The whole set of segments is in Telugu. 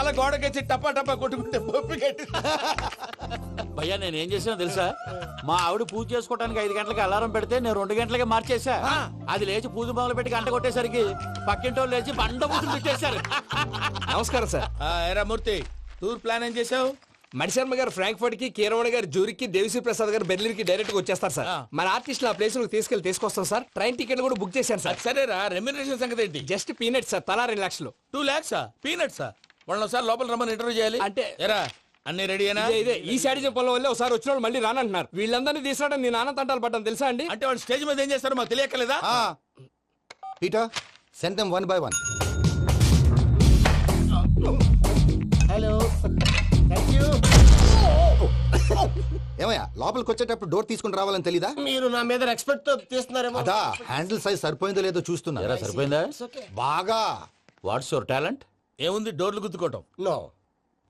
తల గోడకెచ్చి టపా టపా కొట్టుకుంటే పప్పి కట్టి. భయ్యా నేనేం చేసానో తెలుసా? మా ఆవిడ పూజ చేసుకోవడానికి 5 గంటలకి అలారం పెడితే నేను 2 గంటలకి మార్చేసా. అది లేచి పూజ మొదలు పెట్టి గంట కొట్టేసరికి పక్కింటోళ్ళు లేచి బండ పూజలు పెట్టేశారు. నమస్కారం సార్. ఎరా మూర్తి, టూర్ ప్లాన్ ఏం చేసావు? మణిశర్మ గారు ఫ్రాంక్ఫర్ట్ కి, కీరవాణి గారు జూరిక్, దేవిశ్రీ ప్రసాద్ గారు బెర్లిన్ కి డైరెక్ట్ గా వచ్చేస్తారు సార్. మన ఆర్టిస్ట్ ఆ ప్లేస్ తీసుకొస్తాం సార్. ట్రైన్ టికెట్ కూడా బుక్ చేశాను సార్. సరేరా, రెమ్యూనరేషన్ సంగతి ఏంటి? జస్ట్ పీనట్ సార్, తలా 2 లక్షలు. 2 lakhs పీనట్సా? వాళ్ళని ఒకసారి లోపల రమ్మని ఇంటర్వ్యూ చేయాలి. అంటే ఎరా అన్ని రెడీయేనా? ఇదే ఈ సైడ్ చెప్పడం వల్ల ఒకసారి వచ్చిన వాళ్ళు మళ్ళీ రానంటున్నారు. వీళ్ళందరినీ తీసుకురావడం నేను నాన్న తంటాలు పడ్డాను తెలుసా అండి. అంటే వాళ్ళు స్టేజ్ మీద ఏం చేస్తారో మాకు తెలియక్కలేదా? Peter, send them one by one. Hello, thank you. ఏమయ్యా లోపలికి వచ్చేటప్పుడు డోర్ తీసుకుని రావాలని తెలీదా? మీరు నా మీద ఎక్స్పెక్ట్ తో తీస్తున్నారేమో. అదా హ్యాండిల్ సైజ్ సరిపోయిందో లేదో చూస్తున్నా. ఎరా సరిపోయిందా? బాగా. What's your talent? ఏముంది, డోర్లు గుద్దుకోవటం. No,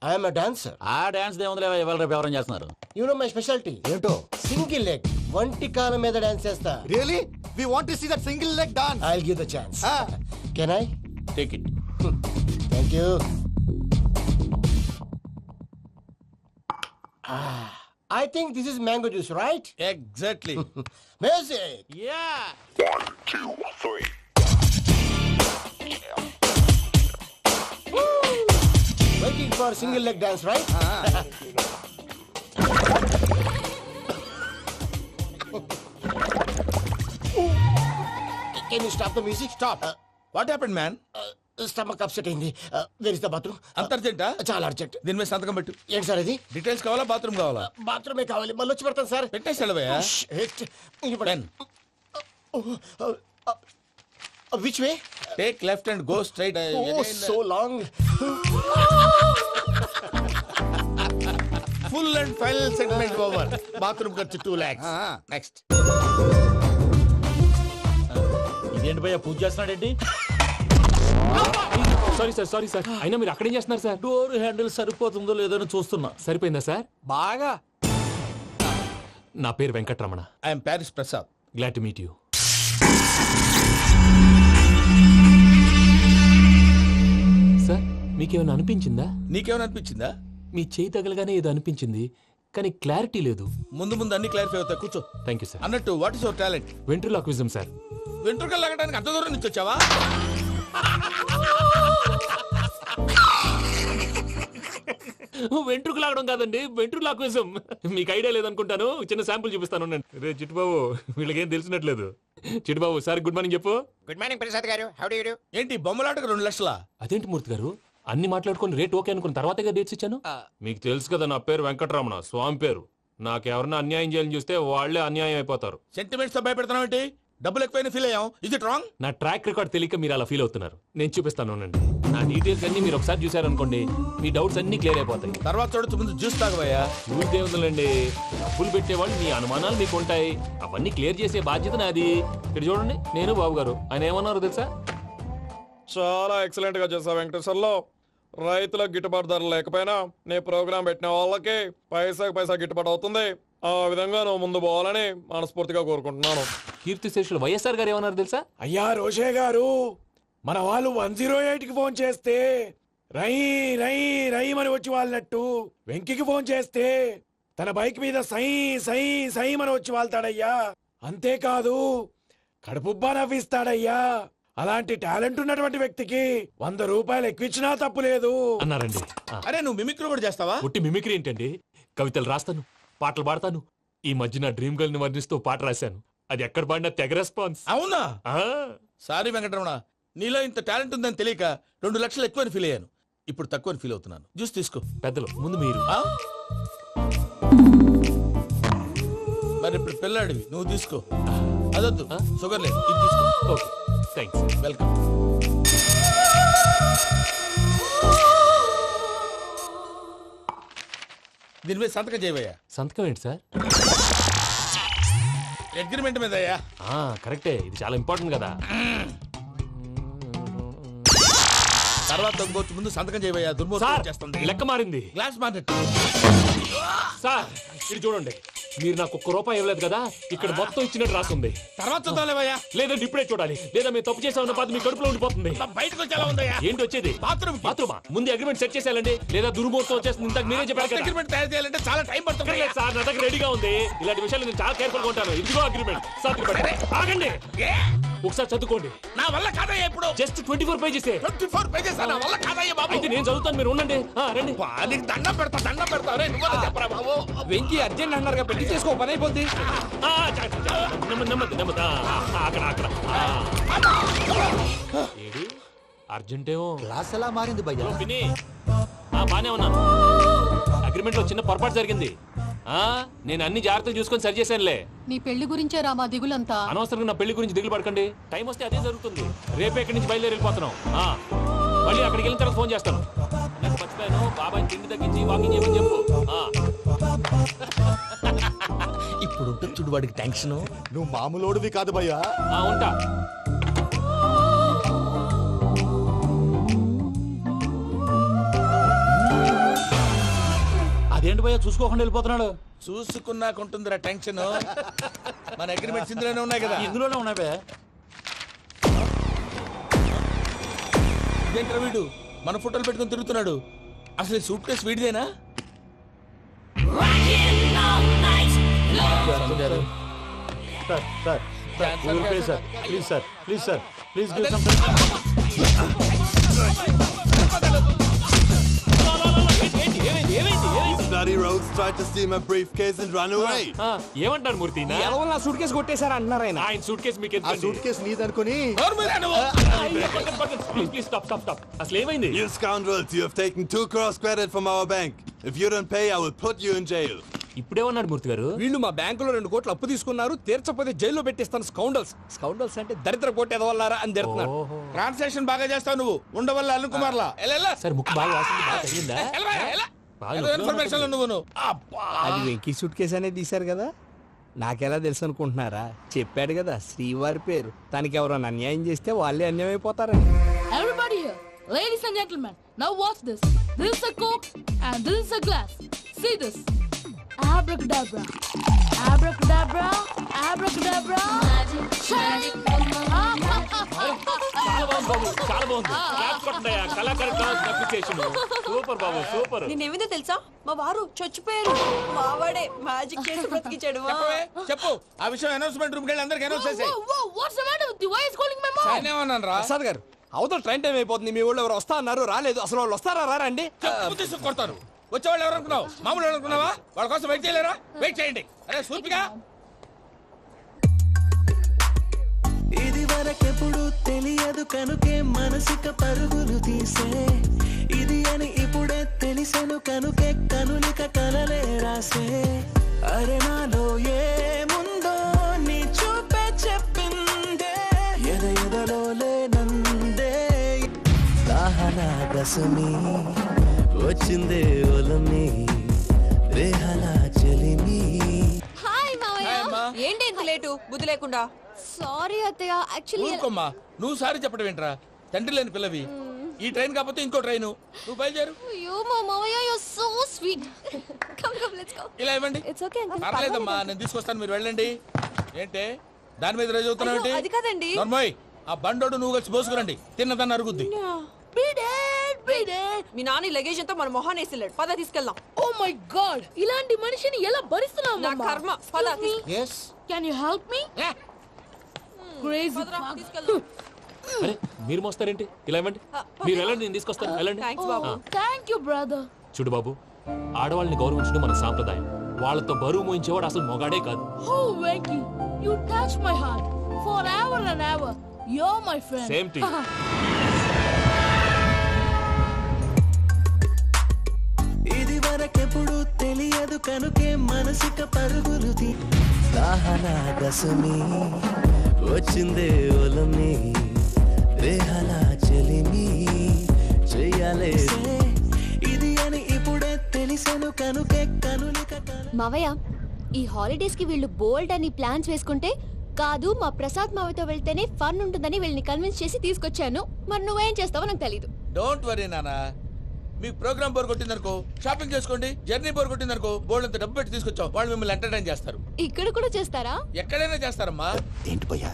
I'm a dancer. ఆ డాన్స్ దేవుందిలే, ఇవాళ రేపు ఎవరైనా చేస్తున్నారు. You know my specialty. ఏంటో? సింగిల్ లెగ్, వంటి కాలం మీద డాన్స్ చేస్తా. Really? We want to see that single leg dance. I'll give the chance. Ah. Can I? Take it. Thank you. I think this is mango juice, right? Exactly. Music. Yeah. Waiting for single leg dance, right? Can you stop the music? Stop. What happened man? Stomach upset అయింది. Where is the bathroom? అంత అర్జెంటా? చాలా అర్జెంట్. దీని మీద సంతకం పెట్టు. ఏంటి సార్ ఇది? డీటెయిల్స్ కావాలా, బాత్రూమ్ కావాలా? బాత్రూమే కావాలి, మళ్ళీ వచ్చి పెడతాను సార్. పెట్టేసి వెళ్ళవయ్యా. Pen. Which way? Take left and go straight. So long. Full and final segment over. Bathroom ఖర్చు 2 lakhs. నెక్స్ట్. ఇదేంటి భయ్యా పూజ చేస్తున్నాడేంటి? Sorry sir. అయినా మీరు అక్కడేం చేస్తున్నారు సార్? డోర్ హ్యాండిల్ సరిపోతుందో లేదో అని చూస్తున్నా. సరిపోయిందా సార్? బాగా. నా పేరు Venkataramana. I'm Paris Prasad. Glad to meet you. Sir మీకేమైనా అనిపించిందా? నీకేమైనా అనిపించిందా? మీ చేయి తగలగానే ఏదో అనిపించింది, కానీ క్లారిటీ లేదు. ముందు ముందు అన్ని క్లారిఫై అవుతాయి, కూర్చో. Thank you sir. అన్నట్టు what is your talent? Ventriloquism sir. వెంట్రుకలు లాగడానికి అంత దూరం నుంచి వచ్చావా? వెంట్రుకు లాగడం కాదండి, వెంట్రులాక్విజం. మీకు ఐడియా లేదనుకుంటాను, చిన్న శాంపుల్ చూపిస్తాను. రే చిట్టుబాబు, వీళ్ళకేం తెలిసినట్లేదు. చిట్టుబాబు సార్ గుడ్ మార్నింగ్ చెప్పు. Good morning Prasad garu. How do you do? ఏంటి బొమ్మలాటకు 2 లక్షలా? అదేంటి మూర్తి గారు, అన్ని మాట్లాడుకుని రేట్ ఓకే అనుకున్న తర్వాతగా డేట్స్ ఇచ్చాను. మీకు తెలుసు కదా నా పేరు వెంకటరమణ, స్వామి పేరు. నాకెవరన్నా అన్యాయం చేయాలని చూస్తే వాళ్లే అన్యాయం అయిపోతారు. సెంటిమెంట్స్ తో భయపెడతావు ఏంటి? డబ్బులు ఎక్కువైనా ఫీల్ అయ్యాం. Is it wrong? నా ట్రాక్ రికార్డ్ తెలియక మీరు అలా ఫీల్ అవుతున్నారు. నేను చూపిస్తాను ఉండండి. నా డీటెయిల్స్ అన్ని మీరు ఒకసారి చూసారనుకోండి, మీ డౌట్స్ అన్ని క్లియర్ అయిపోతాయి. తర్వాత చూడొచ్చు, ముందు జ్యూస్ తాగవయ్యా. చూస్తే ఉందండి, డబ్బులు పెట్టేవాళ్ళు మీ అనుమానాలు మీకు ఉంటాయి, అవన్నీ క్లియర్ చేసే బాధ్యత నాది. ఇక్కడ చూడండి, నేను బాబు గారు. ఆయన ఏమన్నారు తెలుసా? చాలా ఎక్సలెంట్ గా చేసావు వెంకటేశ్వర్లో. రైతులకు గిట్టుబాటు ధర లేకపోయినా నీ ప్రోగ్రాం పెట్టిన వాళ్ళకి పైసా గిట్టుబాటు అవుతుంది. ఆ విధంగా నువ్వు ముందు పోవాలని మనస్ఫూర్తిగా కోరుకుంటున్నాను. కీర్తి శేషులు వైఎస్ఆర్ గారు ఏమన్నారు తెలుసా? అయ్యా రోషే గారు, మన వాళ్ళు 108కి ఫోన్ చేస్తే రై రై రై అని వచ్చి వాళ్ళనట్టు, వెంకికి ఫోన్ చేస్తే తన బైక్ మీద సై సై సై అని వచ్చి వాళ్తాడయ్యా. అంతేకాదు కడుపుబ్బా నవ్విస్తాడయ్యా. అలాంటి టాలెంట్ ఉన్నటువంటి వ్యక్తికి 100 రూపాయలు ఎక్కువిచ్చినా తప్పు లేదు అన్నారండి. అరే నువ్వు మిమిక్రీ కూడా చేస్తావా? పుట్టి మిమిక్రీ ఏంటండి? కవితలు రాస్తాను, పాటలు పాడతాను. ఈ మధ్య నా డ్రీమ్ గర్ల్ ని వర్ణిస్తూ పాట రాశాను. అది ఎక్కడ పాడినా తెగ రెస్పాన్స్. అవునా? సారీ వెంకటరమణ, నీలో ఇంత టాలెంట్ ఉందని తెలియక 2 లక్షలు ఎక్కువని ఫీల్ అయ్యాను. ఇప్పుడు తక్కువని ఫీల్ అవుతున్నాను. జ్యూస్ తీసుకో. పెద్దలు ముందు మీరు. మరి ఇప్పుడు పిల్లాడివి, నువ్వు తీసుకో. అదొద్దు, షుగర్ లేదు, ఇది తీసుకో. Okay thanks. వెల్కమ్. దీని మీద సంతకం చేయవయ్యా. సంతకం ఏంటి సార్? అగ్రిమెంట్ మీద అయ్యా. కరెక్టే, ఇది చాలా ఇంపార్టెంట్ కదా. తర్వాత తగ్గొచ్చు, ముందు సంతకం చేయవయ్యా. దుర్మోహం చేస్తుంది. లెక్క మారింది. Glass market. సార్ ఇది చూడండి, మీరు నాకు ఒక్క రూపాయి ఇవ్వలేదు కదా ఇక్కడ మొత్తం ఇచ్చినట్టు రాస్తుంది. తర్వాత చూద్దాంలేవయ్యా. లేదంటే ఇప్పుడే చూడాలి, లేదా మేము తప్పు చేసామన్న బాధ మీ కడుపులో ఉండిపోతుంది. బయటకు వచ్చి ఎలా ఉందయ్యా? ఏంటి వచ్చేది? బాత్రూమ్ బాత్రూమా? ముందు అగ్రిమెంట్ సెట్ చేసేయాలండి, లేదా దుర్ముహూర్తం వచ్చేస్తుంది. ఇంతకు మీరే చెప్పారు కదా. అగ్రిమెంట్ తయారు చేయాలంటే చాలా టైం పడుతుంది. లేదు సార్, నా దగ్గర రెడీగా ఉంది. ఇలాంటి విషయాలు నేను చాలా కేర్ఫుల్ గా ఉంటాను. ఇదిగో అగ్రిమెంట్. ఆగండి, ఒకసారి చదువుకోండి. నా వల్ల కాదయ్యా ఇప్పుడు. Just 24 pages. 24 పేజెస్ నా వల్ల కాదయ్యా బాబు. అయితే నేను చదువుతాను, మీరు ఉండండి. రండి. నీకు దండం పెడతా రే నువ్వు చెప్పరా బాబు. వెంకీ అర్జెంట్ అన్నారుగా, పెళ్లి చేసుకో, పని అయిపోద్ది. నెమ్మది నెమ్మది. అక్కడ అక్కడ. ఏడి అర్జెంటేమో. క్లాస్ ఎలా మారింది భయ్యా? విని బానే ఉన్నాను. అగ్రిమెంట్ లో చిన్న పొరపాటు జరిగింది. నేను అన్ని జాగ్రత్తలు చూసుకొని సరి చేశానులే. నీ పెళ్లి గురించే రా మా దిగులంతా. అనవసరంగా నా పెళ్లి గురించి దిగులు పడకండి. టైం వస్తే అదే జరుగుతుంది. రేపే ఇక్కడి నుంచి బయలుదేరి వెళ్ళిపోతున్నాం. మళ్ళీ అక్కడికి వెళ్ళిన తర్వాత ఫోన్ చేస్తాను. నాకు మర్చిపోయాను, బాబాయ్ తిండి తగ్గించి వాకింగ్ చేయమని చెప్పు. ఇప్పుడు ఉంటుంది చూడు వాడికి టెన్షన్. నువ్వు మామూలోడివి కాదు భయ్యా. ఉంటా. అదేంటి భయ్యా చూసుకోకుండా వెళ్ళిపోతున్నాడు? చూసుకున్నాకుంటుందిరా టెన్షన్. మన అగ్రిమెంట్స్ ఇందులోనే ఉన్నాయి కదా. ఇందులోనే ఉన్నాయి భయ్యా. ఇదేంట్రా వీడు మన ఫోటోలు పెట్టుకుని తిరుగుతున్నాడు? అసలు సూట్ కేసు వీడిదేనా? Bloody rogues tried to steal my briefcase and run away. ఏమంటారు మూర్తి? ఎలా నా సూట్ కేసు కొట్టేశారా అంటున్నారు ఆయన. ఆయన సూట్ కేసు మీకు ఆ సూట్ కేసు నీదనుకుని ప్లీజ్ స్టాప్. అసలు ఏమైంది? You scoundrels, you have taken 2 crores credit from our bank. If you don't pay, I will put you in jail. ఇప్పుడేమన్నాడు మూర్తి గారు? వీళ్ళు మా బ్యాంకులో 2 కోట్లు అప్పు తీసుకున్నారు, తీర్చకపోతే జైల్లో పెట్టిస్తాను. స్కౌండల్స్ అంటే దరిద్ర కోట ఎదవల్లారా అని తిడుతున్నారు. ట్రాన్సాక్షన్ బాగా చేస్తావు నువ్వు. ఉండవల్ల అరుణ్ కుమార్ లా సార్ ముక్కు బాగా వాసింది, బాగా తగిలిందా? ఇన్ఫర్మేషన్ నువ్వు. అది వెంకీ సూట్ కేసు అనేది తీశారు కదా, నాకెలా తెలుసు అనుకుంటున్నారా? చెప్పాడు కదా శ్రీవారి పేరు. తనకి ఎవరైనా అన్యాయం చేస్తే వాళ్ళే అన్యాయం అయిపోతారని. Everybody here, ladies and gentlemen, now watch this. This is a coke and this is a glass. See this. Abracadabra. Abracadabra. Abracadabra. Magic. చాలా బాగుంది బాబు, చాలా బాగుంది. క్లాస్ కొట్టండియా, కళాకారు డాన్స్ అప్లికేషన్. సూపర్ బాబు, సూపర్. నేనేమిందో తెలుసా, మా వారు చచ్చిపోయారు. మావాడే మ్యాజిక్ చేసి బ్రతికించాడు. చెప్పు ఆ విషయం. అనౌన్స్మెంట్ రూమ్ కి వెళ్ళి అందరికి అనౌన్స్ చేసేయ్. What's the matter with you? Why is calling my mom? నేనేమన్నాను రా? ప్రసాద్ గారు, అవతల ట్రైన్ టైం అయిపోతుంది. మీ ఊళ్ళో ఎవరు వస్తా అన్నారు, రాలేదు. అసలు వాళ్ళు వస్తారా రారా అండి? చెప్పు తీసుకు కొడతారు. వచ్చేవాళ్ళు ఎవరు అనుకున్నావు? మామూలు ఎవరు అనుకున్నావా? వాళ్ళ కోసం వెయిట్ చేయలేరా? వెయిట్ చేయండి. అరే సూపిగా. ఇది వరకెప్పుడు తెలియదు కనుకే మనసిక పరుగులు తీసే, ఇది అని ఇప్పుడే తెలిసెను కనుకే కనులిక కలలే రాసే. అరే నాలో ఏముందో నీ చూపే చెప్పిందే, ఎదలో లేనందే. దాహనా దశమి వచ్చిందే ఒలమి, రేహనా చెలిమి. హాయ్ మావయ్య. హాయ్ అమ్మా. ఏంటి ఇంత లేటు? బుద్ధి లేకుండా. సారీ అత్తయ్య, యాక్చువల్లీ ఊరుకోమ్మా. నువ్వు సారి చెప్పడం ఏంట్రా? తండ్రి లేని పిల్లవి. ఈ ట్రైన్ కాకపోతే ఇంకో ట్రైన్. నువ్వు బయలుదేరు. అయ్యో మా మావయ్య, you're so sweet. Come, let's go. ఇలా ఇవ్వండి. It's okay, uncle. పర్లేదమ్మా, నేను తీసుకొస్తాను, మీరు వెళ్ళండి. ఏంటే దాని మీద రోజు అవుతున్నావు అయ్యో, అది కాదండి. నర్మోయ్, ఆ బండోడు నువ్వు కలిసి పోసుకురండి. తిన్నదాన్ని అరుగుద్ది. Beat it. Me Nani luggage అంతా మన మొహాన్ వేసిల్లాడు. పద తీసుకెళ్దాం. Oh my God! ఇలాంటి మనిషిని ఎలా భరిస్తున్నావు నా అమ్మా? కర్మ. పద yes Can you help me? Crazy. తీసుకెళ్దాం. అరే మీరు మోస్తారేంటి? ఇలా ఇవ్వండి. మీరు వెళ్ళండి, నేను తీసుకొస్తాను. వెళ్ళండి. Thanks Babu. Thank you, brother. చూడు బాబు, ఆడవాళ్ళని గౌరవించడం మన సాంప్రదాయం. వాళ్ళతో బరువు మోయించేవాడు అసలు మొగాడే కాదు. Oh, Venky, you touch my heart forever and ever. You're my friend. Same to you. ఇది వరకెప్పుడు తెలియదు కనుకే మనసిక పరుగులు దాహనా దశమి వచ్చిందే ఒలమి, రేహనా చెలిమి చెయ్యాలే. ఇది అని ఇప్పుడే తెలిసెను కనుకే కనులిక. మావయ్య, ఈ హాలిడేస్ కి వీళ్ళు బోల్డ్ అని ప్లాన్స్ వేసుకుంటే, కాదు మా ప్రసాద్ మావయ్యతో వెళ్తేనే ఫన్ ఉంటుందని వీళ్ళని కన్విన్స్ చేసి తీసుకొచ్చాను. మరి నువ్వేం చేస్తావో నాకు తెలీదు. డోంట్ వరీ నానా, మీకు ప్రోగ్రామ్ బోర్ కొట్టిందనుకో షాపింగ్ చేసుకోండి, జర్నీ బోర్ కొట్టిందనుకో బోర్డు అంత డబ్బు పెట్టి తీసుకొచ్చాం, వాళ్ళు మిమ్మల్ని ఎంటర్టైన్ చేస్తారు. ఇక్కడ కూడా చేస్తారా? ఎక్కడైనా చేస్తారమ్మా. ఏంటి భయ్యా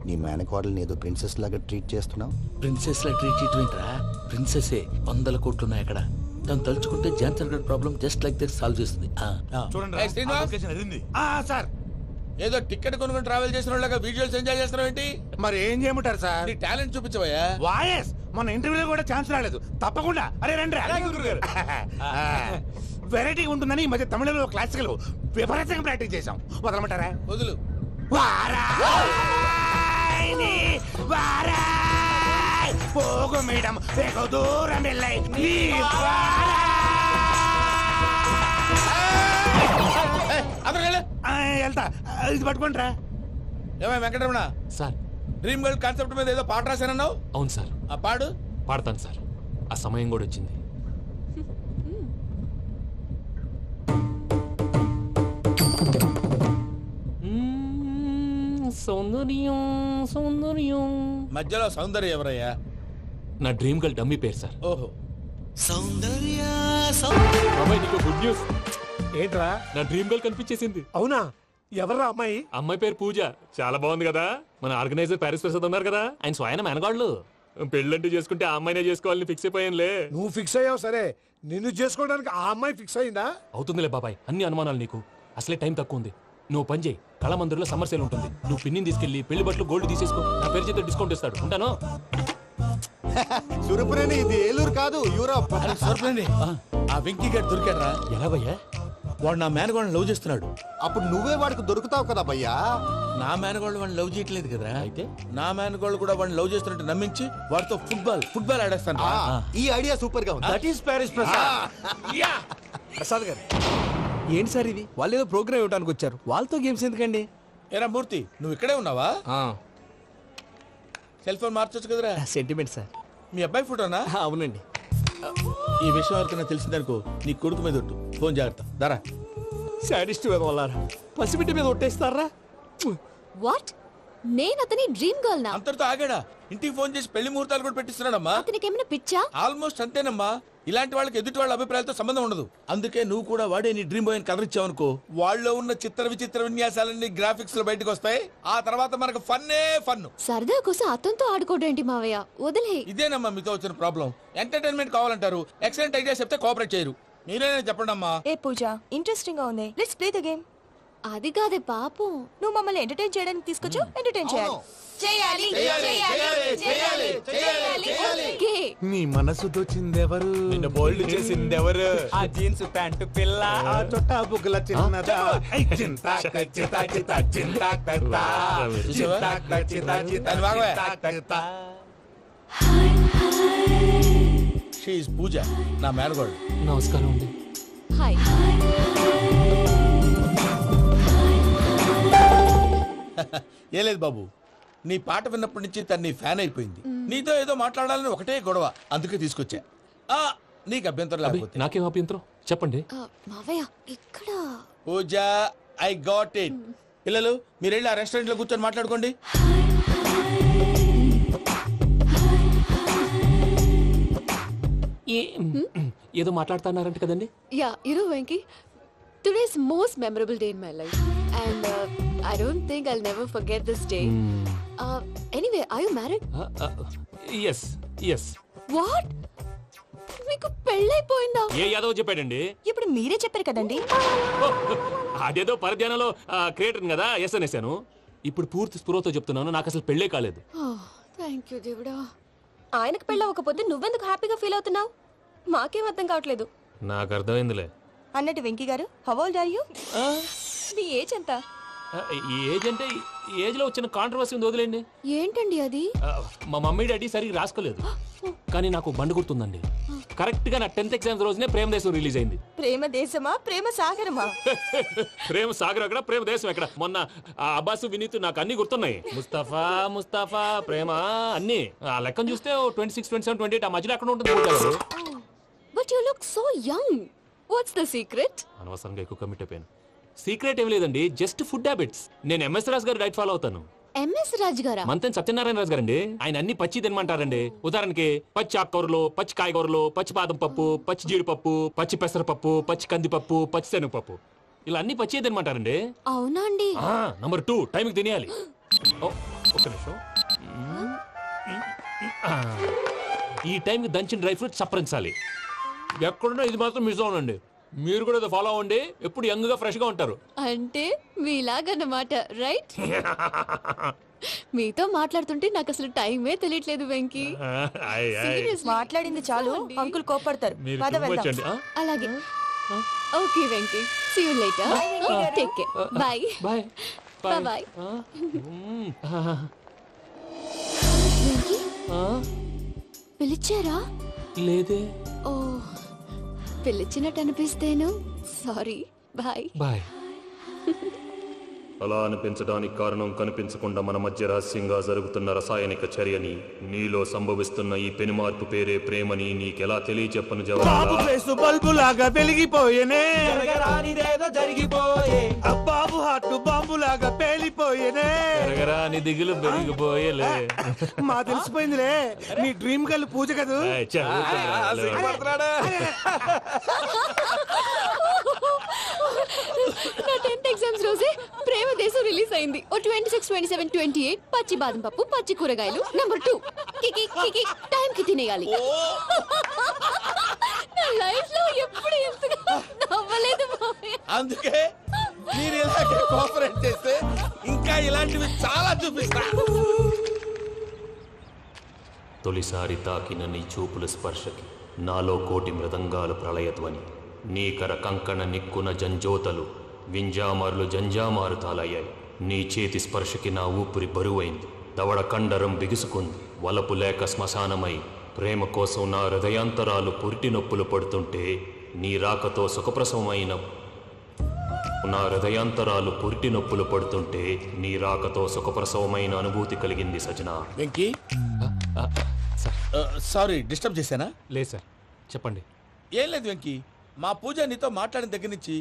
నీ మేనకోడల్ని ఏదో ప్రిన్సెస్ లాగా ట్రీట్ చేస్తున్నావు? ప్రిన్సెస్ లా ట్రీట్ చేయటమేంట్రా? ప్రిన్సెస్ 100 కోట్లు ఉన్నాయి అక్కడ. తను తలుచుకుంటే జాన్సన్ గడ్ problem just like that solve చేస్తుంది. ఏయ్, శ్రీనివాస్, సార్ ఏదో టికెట్ కొనుక్కొని ట్రావెల్ చేసిన వాళ్ళగా వీడియోస్ ఎంజాయ్ చేస్తున్నావు ఏంటి? మరి ఏం చేయమంటారు సార్? నీ టాలెంట్ చూపించవయ్యా. వాయస్ మన ఇంటర్వ్యూలో కూడా ఛాన్స్ రాలేదు. తప్పకుండా అరే రండి. వెరైటీ ఉంటుందని ఈ మధ్య తమిళంలో క్లాసికల్ విపరీతంగా ప్రాక్టీస్ చేశాం. వదలమంటారా? వదులు. వారాయని వారాయ్ పోగు మేడం వెగు దూరం వెళ్ళై నీ వెళ్తా. ఇది పట్టుకుంటారా? ఏమై Venkataramana, sir dream girl concept మీద ఏదో పాట రాశానన్నావు. అవును సార్, ఆ పాడు. పాడతాను సార్. ఆ సమయం కూడా వచ్చింది. సౌందర్యం సౌందర్యం. మధ్యలో సౌందర్యం ఎవరయ్యా? నా డ్రీమ్ గర్ల్ డమ్మీ పేరు సార్. ఓహో. బాబాయ్ నీకు గుడ్ న్యూస్. ఏంట్రా? నా డ్రీమ్ గర్ల్ కనిపించేసింది. అవునా? ఎవర్రా అమ్మాయి? అమ్మాయి పేరు పూజ. చాలా బాగుంది కదా. మన ఆర్గనైజర్ ప్యారిస్ ప్రసాద్ ఉన్నారు కదా, ఆయన స్వయం మెనగాళ్ళు. పెళ్ళంటూ చేసుకుంటే ఆ అమ్మాయినే చేసుకోవాలని ఫిక్స్ అయిపోయానులే. నువ్వు ఫిక్స్ అయ్యావు సరే, నిన్ను చేసుకోవడానికి ఆ అమ్మాయి ఫిక్స్ అయిందా? అవుతుందిలే బాబాయ్, అన్ని అనుమానాలు నీకు. అసలే టైం తక్కువ ఉంది. నువ్వు పని చేయి, కళమందిర్లో సమ్మర్ సేల్ ఉంటుంది. నువ్వు పిన్నిని తీసుకెళ్లి పెళ్లి బట్టలు గోల్డ్ తీసేసుకో. నా పేరు చేత డిస్కౌంట్ ఇస్తాడు. ఉంటాను. సురపురేని ఇది ఏలూరు కాదు, యూరోప్. ఆ వెంకీ గారు దొరికాడరా? ఎలా భయ్యా? వాడు నా మేనగోళ్ళని లవ్ చేస్తున్నాడు. అప్పుడు నువ్వే వాడికి దొరుకుతావు కదా భయ్యా. నా మేనగోళ్ళు వాడిని లవ్ చేయట్లేదు కదా. అయితే నా మేనగోళ్ళు కూడా వాడిని లవ్ చేస్తున్నట్టు నమ్మించి వాడితో ఫుట్బాల్ ఆడేస్తాను. ఈ ఐడియా సూపర్ గా ఉంది. That is Paris Prasad. Prasad గారు ఏంటి సార్ ఇది? వాళ్ళు ఏదో ప్రోగ్రామ్ ఇవ్వడానికి వచ్చారు, వాళ్ళతో గేమ్స్ ఎందుకండి? ఏరా మూర్తి, నువ్వు ఇక్కడే ఉన్నావా? సెల్ ఫోన్ మార్చొచ్చు కదరా. Sentiment sir. మీ అబ్బాయి ఫోటోనా? అవునండి. ఈ విషయం ఎవరికైనా తెలిసిందనుకో నీ కొడుకు మీద ఒట్టు. ఫోన్ జాగ్రత్త. దారా. సాడిస్ట్ మీద వాళ్ళారా? పసిబిడ్డ మీద ఒట్టేస్తారా? వాట్? నేను అతని డ్రీమ్ గర్ల్ నా? అంతటితో ఆగాడా? ఇంటికి ఫోన్ చేసి పెళ్లి ముహూర్తాలు కూడా పెట్టిస్తున్నాడమ్మా. అతనికి ఏమైనా పిచ్చా? ఆల్మోస్ట్ అంతేనమ్మా. ఇలాంటి వాళ్ళకి ఎదుటి వాళ్ళ అభిప్రాయాలతో సంబంధం ఉండదు. అందుకే నువ్వు కూడా వాడే నీ డ్రీమ్ బాయ్ కవర్ ఇచ్చావనుకో, వాళ్ళలో ఉన్న చిత్ర విచిత్ర విన్యాసాలన్నీ గ్రాఫిక్స్ లో బయటకు వస్తాయి. ఆ తర్వాత మనకు ఫన్నే ఫన్. సరదా కోసం అతనితో ఆడుకోడేంటి మావయ్య? వదిలే. ఇదేనమ్మా మీతో వచ్చిన ప్రాబ్లం. ఎంటర్టైన్మెంట్ కావాలంటారు, ఎక్సలెంట్ ఐడియా చెప్తే కోఆపరేట్ చేయరు. మీరేనా చెప్పండి అమ్మా. ఏ పూజ, ఇంట్రెస్టింగ్ గా ఉంది. Let's play the game. అది కాదే పాపం. నువ్వు మమ్మల్ని ఎంటర్టైన్ చేయడానికి తీసుకొచ్చావు, ఎంటర్టైన్ చేయాలి. చేయాలి గే. నీ మనసు దోచిందెవరు? నిన్న బోల్డ్ చేసింది ఎవరు? ఆ జీన్స్ ప్యాంటు పిల్ల, ఆ చుట్టా బుగ్గల చిన్నదా. షీఈ్ పూజ, నా మేనగోడు. నమస్కారం అండి. హాయ్. ఏ లేదు బాబు, నీ పాట విన్నప్పటి నుంచి తను నీ ఫ్యాన్ అయిపోయింది. నీతో ఏదో మాట్లాడాలని ఒకటే గొడవ, అందుకే తీసుకొచ్చా. నీకు అభ్యంతరం లేకపోతే. నాకేం అభ్యంతరం చెప్పండి. మావయ్య ఇక్కడ. పూజ, ఐ గాట్ ఇట్. పిల్లలు మీరు వెళ్ళి ఆ రెస్టారెంట్ లో కూర్చొని మాట్లాడుకోండి. ఏదో మాట్లాడుతున్నారంట కదండి. Yeah, you know Venky, today's most memorable day in my life, and I don't think I'll never forget this day. Anyway, are you married? Yes yes. What? మీకు పెళ్ళైపోయిందా? ఏ యాదవ్ చెప్పాడండి? ఇప్పుడు మీరే చెప్పారు కదండి. అదేదో పరధ్యానంలో క్రియేటర్ కదా ఎస్ అనేసాను. ఇప్పుడు పూర్తి స్పృహతో చెప్తున్నాను, నాకు అసలు పెళ్ళే కాలేదు. థ్యాంక్ యూ దేవుడా. ఆయనకు పెళ్ళవకపోతే నువ్వెందుకు హ్యాపీగా ఫీల్ అవుతున్నావు? మాకేం అర్థం కావట్లేదు. నాకు అర్థమైందిలే. అన్నట్టు వెంకీ గారు, హౌ ఓల్డ్ ఆర్ యు? మీ ఏజ్ ఎంత? ఈ ఏజ్ అంటే ఏజ్ లో వచ్చిన కాంట్రవర్సీ ఉంది, వదిలేండి. ఏంటండి అది? మా మమ్మీ డాడీ సరిగ్గా రాసుకోలేదు, కానీ నాకు బండి గుర్తుందండి. కరెక్ట్ గా నా 10th ఎగ్జామ్స్ రోజునే ప్రేమ దేశం రిలీజ్ అయింది. ప్రేమ దేశమా, ప్రేమ సాగరమా? ప్రేమ సాగర్ అక్కడ, ప్రేమ దేశం ఎక్కడ? మొన్న అబ్బాసు వినీత్ నాకు అన్ని గుర్తున్నాయి. ముస్తఫా ముస్తఫా ప్రేమ అన్ని. ఆ లెక్కను చూస్తే 26, 27, 28 ఆ మధ్యలో అక్కడ ఉంటుంది. But you look so young. What's the secret? అనవసరంగా ఎక్కువ కమిట్ అయిపోయాను. సీక్రెట్ ఏం లేదండి, జస్ట్ ఫుడ్ హ్యాబిట్స్. నేను ఎంఎస్ రాజ్ గారు డైట్ ఫాలో అవుతాను. ఎంఎస్ రాజు గారా? మంతెన్ సత్యనారాయణ రాజు గారండి. ఆయన అన్ని పచ్చి తినమంటారండి. ఉదాహరణకి పచ్చి ఆకుకూరలు, పచ్చి కాయగూరలు, పచ్చి బాదం పప్పు, పచ్చి జీడిపప్పు, పచ్చి పెసరపప్పు, పచ్చి కందిపప్పు, పచ్చి శనగపప్పు, ఇలా అన్ని పచ్చి తినమంటారండి. అవునా అండి? నంబర్ 2 టైంకి తినేయాలి. ఒక్క నిమిషం. ఈ టైంకి దంచిన డ్రై ఫ్రూట్స్ సప్పరించాలి. ఎక్కడున్నా ఇది మాత్రం మిస్ అవునండి. మీరు కూడా ఇది ఫాలో అవ్వండి. ఎప్పుడు యంగ్ గా ఫ్రెష్ గా ఉంటారు. అంటే మీలాగన్నమాట, రైట్? మీతో మాట్లాడుతుంటే నాకు అసలు టైమే తెలియట్లేదు వెంకీ. Seriously. మాట్లాడింది చాలు, అంకుల్ కోపడతారు. మీరు పద వెళ్దాం. వచ్చండి. అలాగే. Okay Venky, see you later. Take care. Bye bye bye. Venky పిలిచారా? లేదే. ఓ, పిలిచినట్టు అనిపిస్తేను సారీ. Bye bye. అలా అనిపించడానికి కారణం కనిపించకుండా మన మధ్య రహస్యంగా జరుగుతున్న రసాయనిక చర్యని, నీలో సంభవిస్తున్న ఈ పెనుమార్పు పేరే ప్రేమని నీకెలా తెలియచెప్పను జవాబు. బల్బు లాగా వెలిగిపోయేనే, జరిగిపోయే బాబు హార్ట్ బాంబు లాగా పేలిపోయేనే. ఎరగరా నీ దిగులు పెరిగిపోయేలే. మా తెలిసిపోయిందిలే, నీ డ్రీమ్ గర్ల్ పూజ కదూ. నా 10th ఎగ్జామ్స్ రోజే ప్రేమ దేశం రిలీజ్ అయింది. ఓ 26, 27, 28 పచ్చి బాదం పప్పు, పచ్చి కూరగాయలు. నంబర్ 2 కికి కికి టైం కి తినేయాలి. నా లైఫ్ లో ఎప్పుడు ఎంతగా నవ్వలేదు మామయ్య. అందుకే మీరు ఇలాగే కోఆపరేట్ చేస్తే ఇంకా ఇలాంటివి చాలా చూపిస్తా. తొలిసారి తాకిన నీ చూపుల స్పర్శకి నాలో కోటి మృదంగాలు ప్రళయధ్వని, నీకర కంకణ నిక్కున జంజోతలు వింజామారులు జంజామారు తాలయ్యాయి. నీ చేతి స్పర్శకి నా ఊపిరి బరువైంది, దవడ కండరం బిగుసుకుంది. వలపు లేక శ్మశానమై ప్రేమ కోసం నా హృదయాంతరాలు పురిటి నొప్పులు పడుతుంటే, నీ రాకతో సుఖప్రసవమైన నా హృదయాంతరాలు పురిటి నొప్పులు పడుతుంటే నీ రాకతో సుఖప్రసవమైన అనుభూతి కలిగింది సజనా. వెంకీ సారీ డిస్టర్బ్ చేశానా? లేదు సార్, చెప్పండి. ఏం లేదు వెంకీ, మా పూజ నీతో మాట్లాడిన దగ్గర నుంచి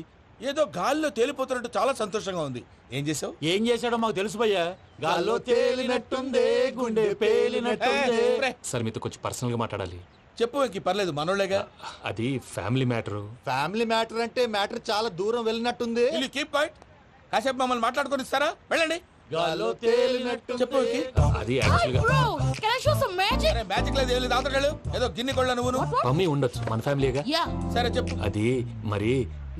ఏదో గాల్లో తేలిపోతున్నట్టు చాలా సంతోషంగా ఉంది. ఏం చేసావు? ఏం చేశాడో మాకు తెలుసు భయ్యా. గాల్లో తేలినట్టుందే, గుండె పేలినట్టుందే. సార్ మీతో కొంచెం పర్సనల్ గా మాట్లాడాలి. చెప్పు వెంకీ, పర్లేదు మనోళ్ళేగా. అది ఫ్యామిలీ మ్యాటర్. ఫ్యామిలీ మ్యాటర్ అంటే మ్యాటర్ చాలా దూరం వెళ్ళినట్టుంది. Keep quiet. కాసేపు మమ్మల్ని మాట్లాడుకొని ఇస్తారా? వెళ్ళండి. గాల్లో తేలినట్టు చెప్పు వెంకీ. అది యాక్చువల్ గా Can I show some magic? Magic లేదు, ఏం లేదు. ఆతగాళ్ళు ఏదో గిన్నె కొళ్ళ నువ్వు. మమ్మీ ఉండొచ్చు, మన ఫ్యామిలీగా. Yeah. సరే చెప్పు. అది మరి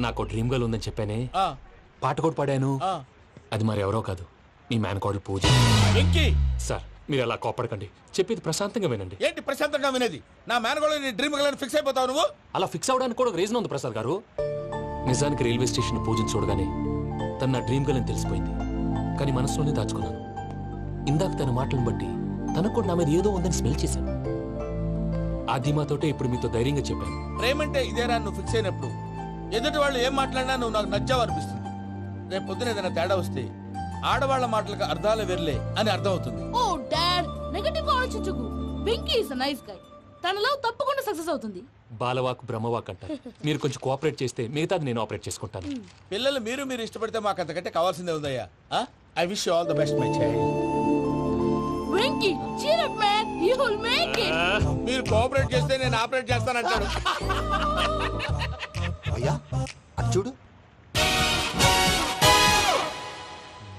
నాకు డ్రీమ్ గర్ల్ ఉందని చెప్పానే, ఆ, పాట కూడా పాడాను. ఆ. అది మరి ఎవరో కాదు, మీ మేనకోడలు పూజ. వెంకీ సార్ మీరు అలా కోపడకండి, చెప్పేది ప్రశాంతంగా వినండి. ఏంటి ప్రశాంతంగా వినేది? నా మేనగోళ్ళు నీ డ్రీమ్ గలని ఫిక్స్ అయిపోతావు నువ్వు. అలా ఫిక్స్ అవడానికి కూడా ఒక రీజన్ ఉంది ప్రసాద్ గారు. నిజానికి రైల్వే స్టేషన్ పూజను చూడగానే తన నా డ్రీమ్ గర్ల్ అని తెలిసిపోయింది. కానీ మనసులోనే దాచుకున్నాను. ఇందాక తన మాటలను బట్టి తనకు కూడా నా మీద ఏదో ఉందని స్మెల్ చేశాను. ఆ ధీమాతోటే ఇప్పుడు మీతో ధైర్యంగా చెప్పాను. ప్రేమంటే ఇదేరా నువ్వు ఫిక్స్ అయినప్పుడు ఎదుటి వాళ్ళు ఏం మాట్లాడినా నువ్వు నాకు నచ్చావు అనిపిస్తుంది. రేపు పొద్దున ఏదైనా తేడా వస్తే ఆడవాళ్ల మాటలకు అర్థాలు వెర్లే అని అర్థం అవుతుంది. Oh, Dad, నెగటివ్ ఆలోచించకు. Venky is nice guy. తన లవ్ తప్పకుండా సక్సెస్ అవుతుంది. బాలవాక్ బ్రహ్మవాక్ అంటారు. మీరు కొంచెం కోఆపరేట్ చేస్తే మిగతాది నేను ఆపరేట్ చేసుకుంటాను. పిల్లలు మీరు ఇష్టపడితే మాకు అంతకంటే కావాల్సిందే ఉందయ్యా. I wish you all the best my child. Venky, cheer up man, you will make it. మీరు కోఆపరేట్ చేస్తే నేను ఆపరేట్ చేస్తానంటాడు. అయ్యా అటు చూడు.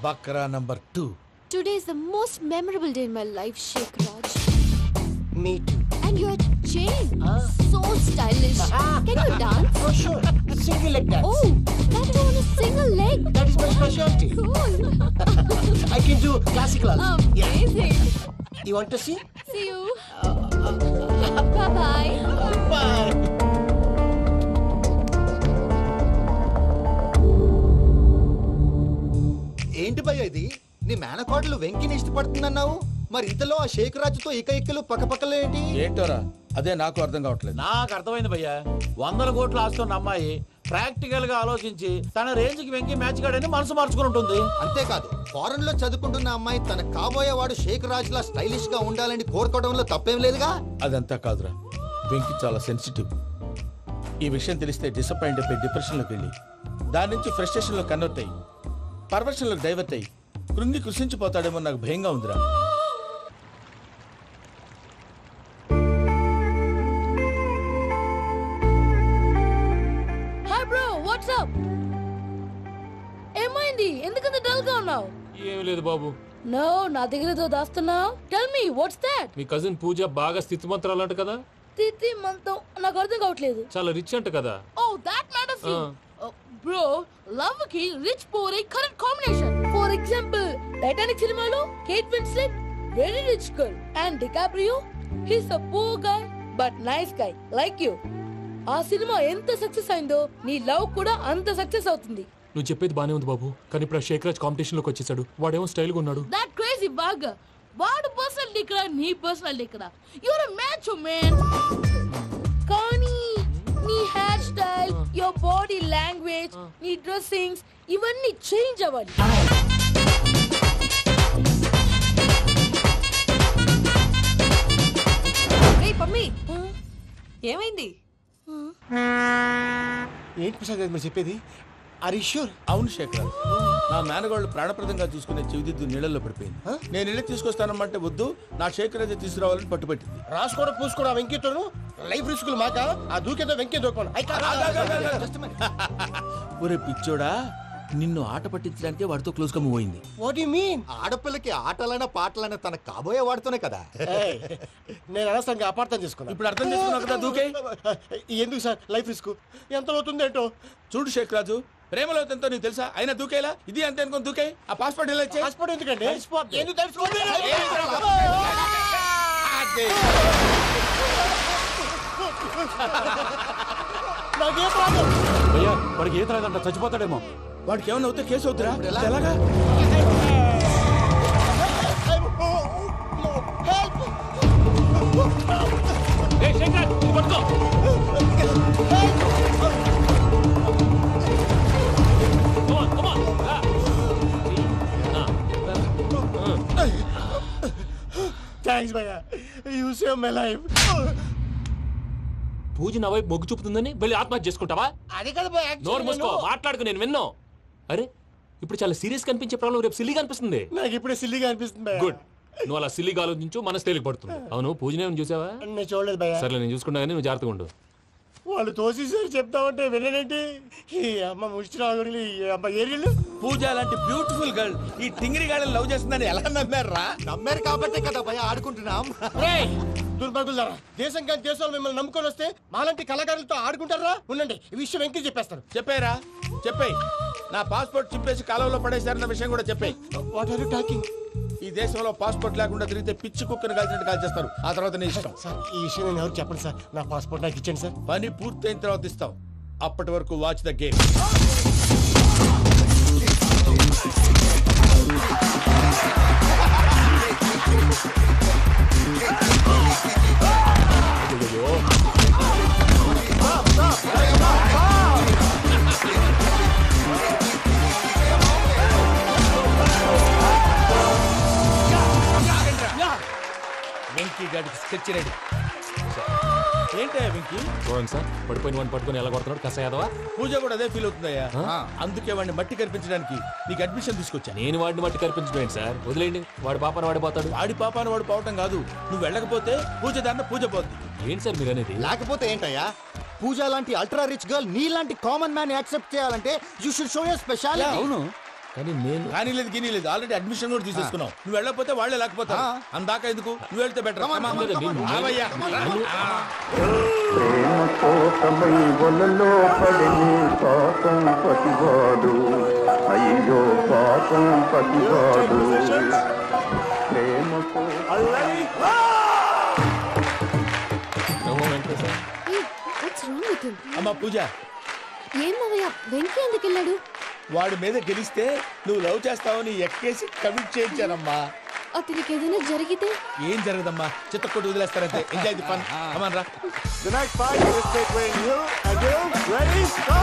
Bakra number 2. Today is the most memorable day in my life, Sheikh Raj. Me too. And your chain, so stylish. Can you dance? Oh, sure. Single leg dance. Oh, that too on a single leg. That is my specialty. Cool. I can do classical also. Amazing. You want to see? See you. Bye-bye. Bye. ఏంటి భయ్య ఇది? నీ మేనకోడలు వెంకిని ఇష్టపడుతుందన్నావు, మరి ఇంతలో ఆ షేక్ రాజుతో ఇకలు పక్కపక్కలు ఏంటి? ఏంటోరా అదే నాకు అర్థం కావట్లేదు. నాకు అర్థమైంది భయ్యా. 100 కోట్లు ఆస్తున్న అమ్మాయి ప్రాక్టికల్ గా ఆలోచించి తన రేంజ్ కి వెంకీ మ్యాచ్ కాడని మనసు మార్చుకుని ఉంటుంది. అంతేకాదు, ఫారెన్ లో చదువుకుంటున్న అమ్మాయి తన కాబోయేవాడు షేక్ రాజ్ లా స్టైలిష్ గా ఉండాలని కోరుకోవడంలో తప్పేం లేదుగా. అదంతా కాదురా, వెంకీ చాలా సెన్సిటివ్. ఈ విషయం తెలిస్తే డిసప్పాయింట్ అయిపోయి డిప్రెషన్ లోకి వెళ్ళి దాని నుంచి ఫ్రస్ట్రేషన్ లో కన్వర్ట్ అయ్యి పర్వర్షన్ లోకి డైవర్ట్ అయ్యి కృంగి కృషించిపోతాడేమో నాకు భయంగా ఉందిరా. Hi bro, what's up? ఏమైంది? ఎందుకంత డల్ గా ఉన్నావు? ఏం లేదు బాబు. నో, నా దగ్గర ఏదో దాస్తున్నావు. Tell me what's that? మీ కజిన్ పూజ బాగా స్థితి మంత్రాలు అంట కదా. తిత్తి మంతం నాకు అర్థం కావట్లేదు. చాలా రిచ్ అంట కదా. Oh that matters you. Bro, love కి rich poor a correct combination. For example, Titanic సినిమాలో Kate Winslet very rich girl and DiCaprio he's a poor guy but nice guy like you. ఆ సినిమా ఎంత సక్సెస్ అయిందో నీ లవ్ కూడా అంత సక్సెస్ అవుతుంది. నువ్వు చెప్పేది బానే ఉంది బాబు, కానీ ఇప్పుడు శేఖర్ రాజ్ కాంపిటీషన్ లోకి వచ్చేసాడు. వాడేమో స్టైల్ గా ఉన్నాడు. That crazy bag. వాడు పర్సనాలిటీ ఇక్కడ, నీ పర్సనాలిటీ ఇక్కడ. You're a match man. కానీ నీ hair style, your body language, నీ డ్రెస్సింగ్స్ ఇవన్నీ చేంజ్ అవ్వాలి. ఏయ్ పమ్మి, ఏమైంది? ఏంటి ప్రసాద్ గారు మీరు చెప్పేది? Are you sure? అవును శేఖర్, నా మేనగాళ్ళు ప్రాణప్రదంగా చూసుకునే చెవిదిద్దు నీళ్ళల్లో పడిపోయింది. నేను ఇళ్ళకి తీసుకొస్తానమ్మంటే వద్దు, నా శేఖర్ అయితే తీసుకురావాలని పట్టుబట్టింది. రాసుకోవడం పూసుకోవడం ఆ వెంకీతోను లైఫ్ రిస్కులు మాక. ఆ దూకేదో వెంకీ దూకోను. ఒరే పిచ్చోడా, నిన్ను ఆట పట్టించడానికి వాడితో క్లోజ్ గా మూవ్ అయింది. What you mean? ఆడపిల్లకి ఆటలైనా పాటలైనా తన కాబోయే వాడుతూనే కదా. నేను అనవసరంగా అపార్థం చేసుకున్నా. ఇప్పుడు అర్థం చేసుకున్నావు కదా, దూకే. ఎందుకు సార్ లైఫ్ రిస్క్? ఎంత అవుతుంది ఏంటో. చూడు శేఖర్ రాజు, ప్రేమలో ఎంతో నీకు తెలుసా? అయినా దూకేలా ఇది అంతే అనుకుని దూకే. ఆ పాస్పోర్ట్ ఎలా ఇచ్చే? పాస్పోర్ట్ ఎందుకండి? ఎందుకు తెలుసుకోండి? నాకేం ప్రాబ్లం? భయ్యా, వాడికి ఈత రాదంట, చచ్చిపోతాడేమో. వాడికి ఏమన్నా అవుతే కేసు అవుతురా? ఎలాగా? థ్యాంక్స్ భయ్యా, యు సేవ్ మై లైఫ్. పూజ నా వైపు మొగ్గు చూపుతుందని వెళ్ళి ఆత్మహత్య చేసుకుంటావా? అది కదా భయ్యా. నోరు మూసుకో, మాట్లాడుకు, నేను విన్నో. అరే, ఇప్పుడు చాలా సీరియస్ కనిపించే ప్రాబ్లం రేపు సిల్లీగా అనిపిస్తుంది. నాకు ఇప్పుడే సిల్లీగా అనిపిస్తుంది భయ్యా. గుడ్, నువ్వు అలా సిల్లీగా ఆలోచించు, మనసు తేలిక పడుతుంది. అవును, పూజనే చూసావా? నేను చూడలేదు భయ్యా. సరే, నేను చూసుకుంటా కానీ నువ్వు జాగ్రత్తగా ఉండు. వాళ్ళు తోసేసారు చెప్తామంటే విననేంటి? ఈ అమ్మ ముష్టి రాగుడి, ఈ అమ్మ ఏరియలు. పూజ లాంటి బ్యూటిఫుల్ గర్ల్ ఈ టింగిరి గాళ్ళని లవ్ చేస్తుందని ఎలా నమ్మారా? నమ్మారు కాబట్టే కదా భయ ఆడుకుంటున్నాం. దుర్భగులారా, దేశం కానీ దేశాలు మిమ్మల్ని నమ్ముకొని వస్తే మాలాంటి కళాకారులతో ఆడుకుంటారా? ఉండండి, ఈ విషయం వెంకీ చెప్పేస్తాను. చెప్పారా? చెప్పేయ్. నా పాస్పోర్ట్ చింపేసి కాలువలో పడేశారన్న విషయం కూడా చెప్పేయ్. What are you talking? ఈ దేశంలో పాస్పోర్ట్ లేకుండా తిరిగితే పిచ్చి కుక్కను కాల్చినట్టు కాల్చేస్తారు. ఆ తర్వాత నీ ఇష్టం. సార్, ఈ విషయం నేను ఎవరు చెప్పండి సార్. నా పాస్పోర్ట్ నాకు ఇచ్చండి సార్. పని పూర్తయిన తర్వాత ఇస్తాం. అప్పటి వరకు వాచ్ ద గేమ్. వెంకీ గాడికి స్కెచ్ రెడీ. ఏంటయ్యా వెంకీ? సార్, పడిపోయిన వాడిని పట్టుకొని ఎలా కొడుతున్నాడు కసయాదవా? పూజ కూడా అదే ఫీల్ అవుతుందయ్యా. అందుకే వాడిని మట్టి కనిపించడానికి నీకు అడ్మిషన్ తీసుకొచ్చా. నేను వాడిని మట్టి కనిపించడం సార్, వదిలేండి. వాడి పాపను వాడిపోతాడు. వాడి పాపాను వాడు పోవటం కాదు, నువ్వు వెళ్ళకపోతే పూజ దాన్న పూజ పోద్ది. ఏంటి సార్ మీరు అనేది? లేకపోతే ఏంటయ్యా, పూజ లాంటి అల్ట్రా రిచ్ గర్ల్ నీ లాంటి కామన్ మ్యాన్ యాక్సెప్ట్ చేయాలంటే you should show your speciality. అవును, కానీ నేను కానీ లేదు గిని లేదు, ఆల్రెడీ అడ్మిషన్ కూడా తీసేసుకున్నావు. నువ్వు వెళ్ళకపోతే వాళ్ళే లేకపోతే అందాక ఎందుకు? నువ్వు వెళ్తే బెటర్. అమ్మా పూజ, ఏం మావయ్య, వెంకీ ఎందుకు వెళ్ళాడు? వాడి మీద గెలిస్తే నువ్వు లవ్ చేస్తావని ఎక్కేసి కమిట్ చేయించానమ్మా. అతనికి ఏదైనా జరిగితే? ఏం జరగదమ్మా, చిత్తకొట్టు వదిలేస్తారంటే. Enjoy the fun. కమాన్ రా. The next fight is between you and you. Ready? Go!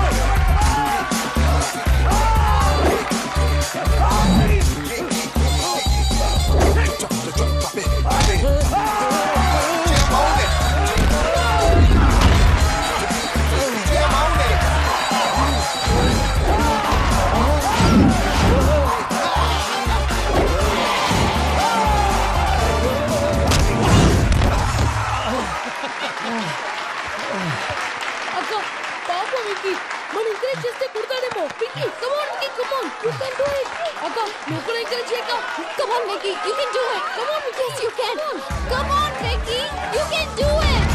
పాప వెంకీ మనం ఎంకరేజ్ చేస్తే కుడతాడేమో Venky come on Venky come on you can do it అక్క నువ్వు కూడా ఎంకరేజ్ చేయక Come on, Vicky. You can do it. Come on, yes, you can. Come on, Vicky. You can do it.